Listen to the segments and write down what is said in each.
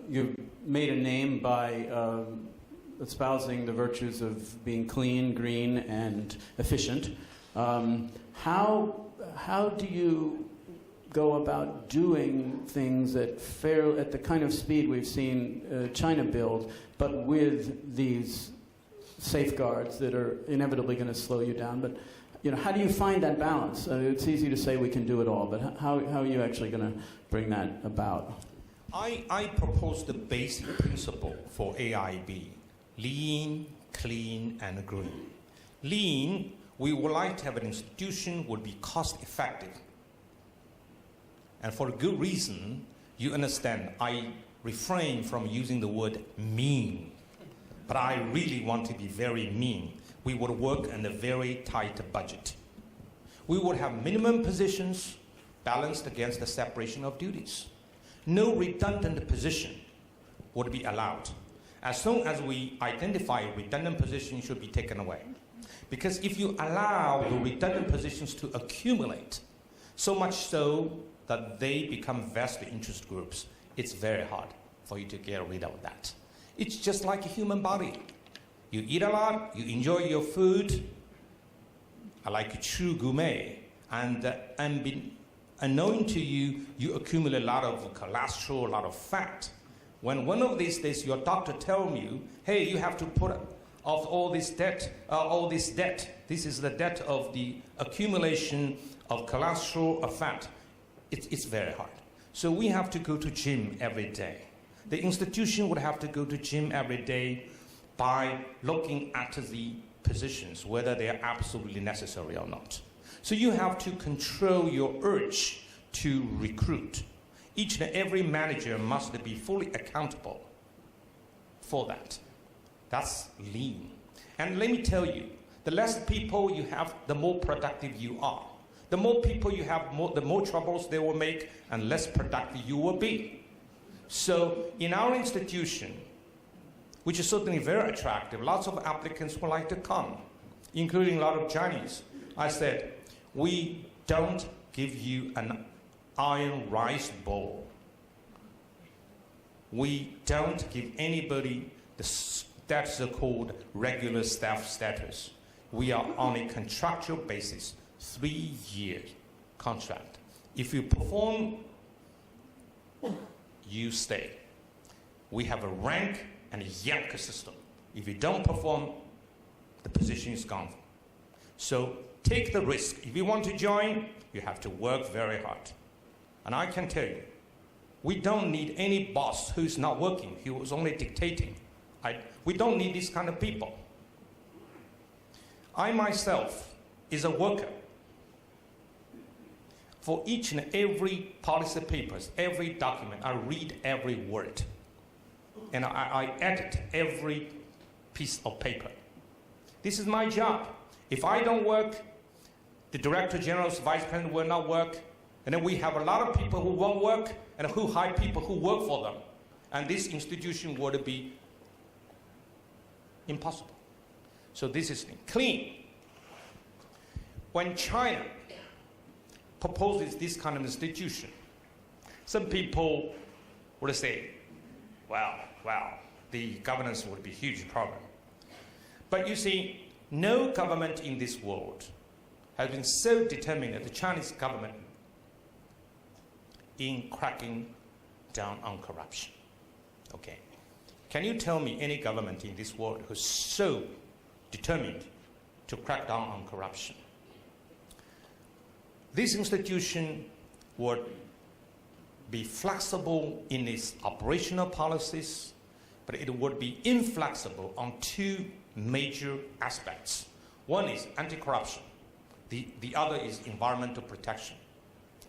You've made a name by espousing the virtues of being clean, green, and efficient. How do you go about doing things at the kind of speed we've seen China build, but with these safeguards that are inevitably going to slow you down? But how do you find that balance? It's easy to say we can do it all, but how are you actually going to bring that about? I propose the basic principle for AIIB: lean, clean, and green. Lean, we would like to have an institution would be cost effective. And for a good reason, you understand, I refrain from using the word mean, but I really want to be very mean. We would work in a very tight budget. We would have minimum positions balanced against the separation of duties. No redundant position would be allowed. As soon as we identify a redundant position, it should be taken away. Because if you allow the redundant positions to accumulate, so much so that they become vested interest groups, it's very hard for you to get rid of that. It's just like a human body. You eat a lot, you enjoy your food, like a true gourmet, and unknown to you, you accumulate a lot of cholesterol, a lot of fat. When one of these days your doctor tells you, hey, you have to put off all this debt. This is the debt of the accumulation of cholesterol or fat. It's very hard. So we have to go to gym every day. The institution would have to go to gym every day by looking at the positions, whether they are absolutely necessary or not. So you have to control your urge to recruit. Each and every manager must be fully accountable for that. That's lean. And let me tell you, the less people you have, the more productive you are. The more people you have, the more troubles they will make, and less productive you will be. So in our institution, which is certainly very attractive, lots of applicants would like to come, including a lot of Chinese. I said, we don't give you an iron rice bowl. We don't give anybody that's so-called regular staff status. We are on a contractual basis, 3-year contract. If you perform, you stay. We have a rank and a yank system. If you don't perform, the position is gone. So take the risk. If you want to join, you have to work very hard. And I can tell you, we don't need any boss who's not working, who is only dictating. We don't need these kind of people. I myself is a worker. For each and every policy papers, every document, I read every word. And I edit every piece of paper. This is my job. If I don't work, the Director General's Vice President will not work, and then we have a lot of people who won't work and who hire people who work for them. And this institution would be impossible. So this is clean. When China proposes this kind of institution, some people would say, well, the governance would be a huge problem. But you see, no government in this world has been so determined as the Chinese government in cracking down on corruption. Okay. Can you tell me any government in this world who's so determined to crack down on corruption? This institution would be flexible in its operational policies, but it would be inflexible on 2 major aspects. One is anti-corruption. The other is environmental protection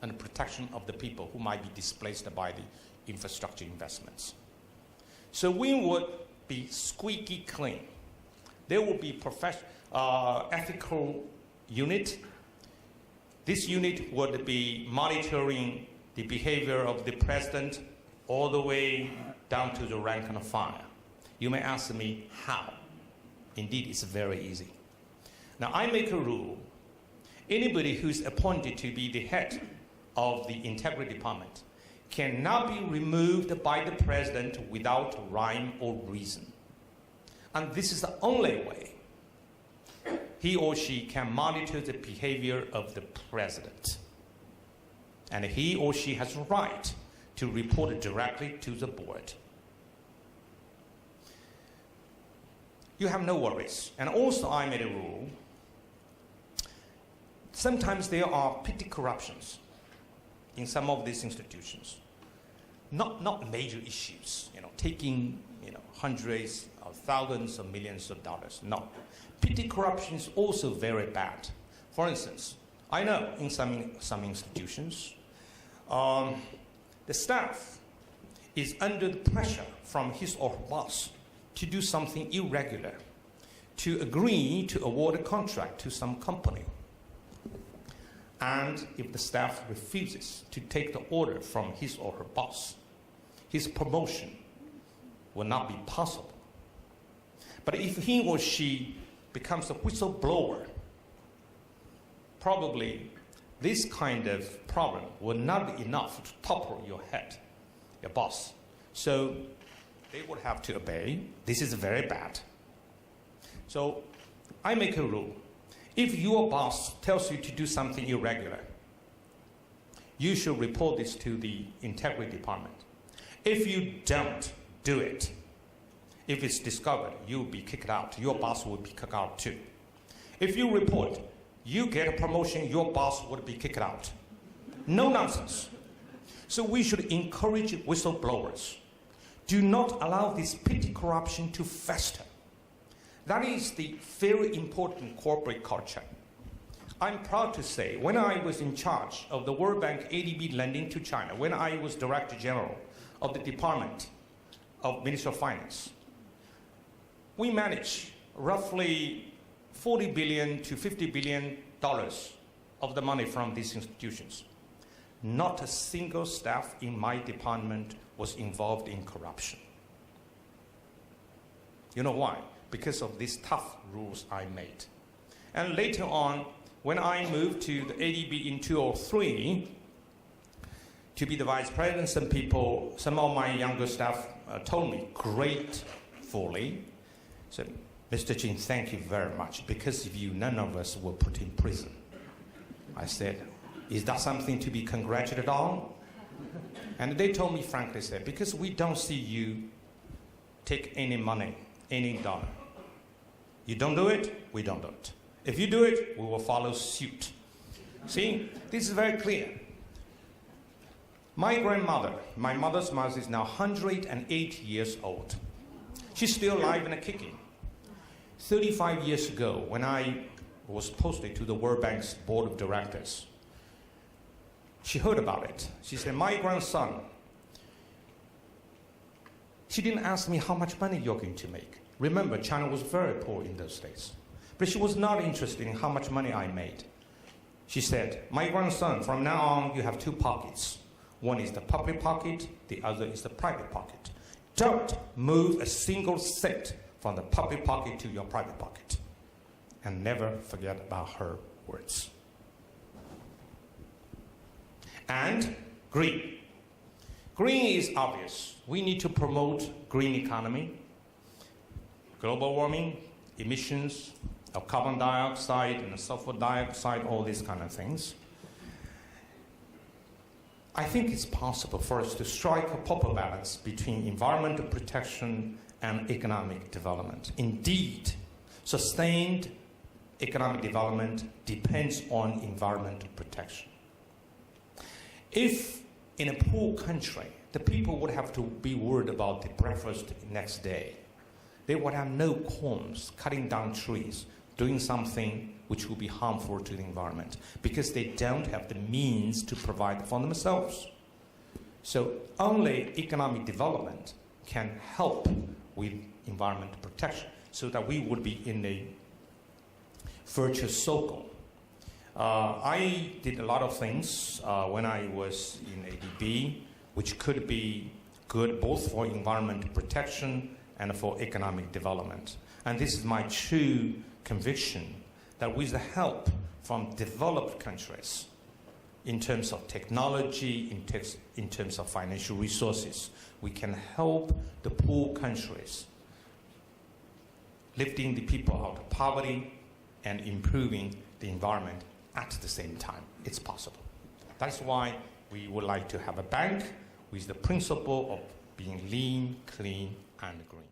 and protection of the people who might be displaced by the infrastructure investments. So we would be squeaky clean. There will be ethical unit. This unit would be monitoring the behavior of the president all the way down to the rank and file. You may ask me how. Indeed, it's very easy. Now, I make a rule Anybody who's appointed to be the head of the integrity department cannot be removed by the president without rhyme or reason. And this is the only way he or she can monitor the behavior of the president. And he or she has a right to report directly to the board. You have no worries. And also I made a rule. Sometimes there are petty corruptions in some of these institutions. Not major issues, taking hundreds of thousands of millions of dollars. No. Petty corruption is also very bad. For instance, I know in some institutions, the staff is under the pressure from his or her boss to do something irregular, to agree to award a contract to some company. And if the staff refuses to take the order from his or her boss, his promotion will not be possible. But if he or she becomes a whistleblower, probably this kind of problem will not be enough to topple your head, your boss. So they would have to obey. This is very bad. So I make a rule. If your boss tells you to do something irregular, you should report this to the integrity department. If you don't do it, if it's discovered, you'll be kicked out. Your boss will be kicked out too. If you report, you get a promotion, your boss would be kicked out. No nonsense. So we should encourage whistleblowers. Do not allow this petty corruption to fester. That is the very important corporate culture. I'm proud to say, when I was in charge of the World Bank AIIB lending to China, when I was Director General of the Department of Ministry of Finance, we managed roughly $40 billion to $50 billion of the money from these institutions. Not a single staff in my department was involved in corruption. You know why? Because of these tough rules I made. And later on, when I moved to the AIIB in 2003 to be the vice president, some of my younger staff told me gratefully, said, Mr. Jin, thank you very much. Because of you, none of us were put in prison. I said, is that something to be congratulated on? And they told me frankly, said, because we don't see you take any money, any dollar. You don't do it, we don't do it. If you do it, we will follow suit. See, this is very clear. My grandmother, my mother's mother, is now 108 years old. She's still alive and kicking. 35 years ago, when I was posted to the World Bank's board of directors, she heard about it. She said, my grandson, she didn't ask me how much money you're going to make. Remember, China was very poor in those days. But she was not interested in how much money I made. She said, my grandson, from now on, you have two pockets. One is the public pocket, the other is the private pocket. Don't move a single cent from the public pocket to your private pocket. And never forget about her words. And green. Green is obvious. We need to promote green economy, global warming, emissions of carbon dioxide and sulfur dioxide, all these kind of things. I think it's possible for us to strike a proper balance between environmental protection and economic development. Indeed, sustained economic development depends on environmental protection. If in a poor country, the people would have to be worried about the breakfast next day, they would have no qualms cutting down trees, doing something which will be harmful to the environment, because they don't have the means to provide for themselves. So only economic development can help with environmental protection, so that we would be in a virtuous circle. I did a lot of things when I was in AIIB, which could be good both for environmental protection and for economic development. And this is my true conviction that with the help from developed countries in terms of technology, in terms of financial resources. We can help the poor countries, lifting the people out of poverty and improving the environment at the same time. It's possible. That's why we would like to have a bank with the principle of being lean, clean, and green.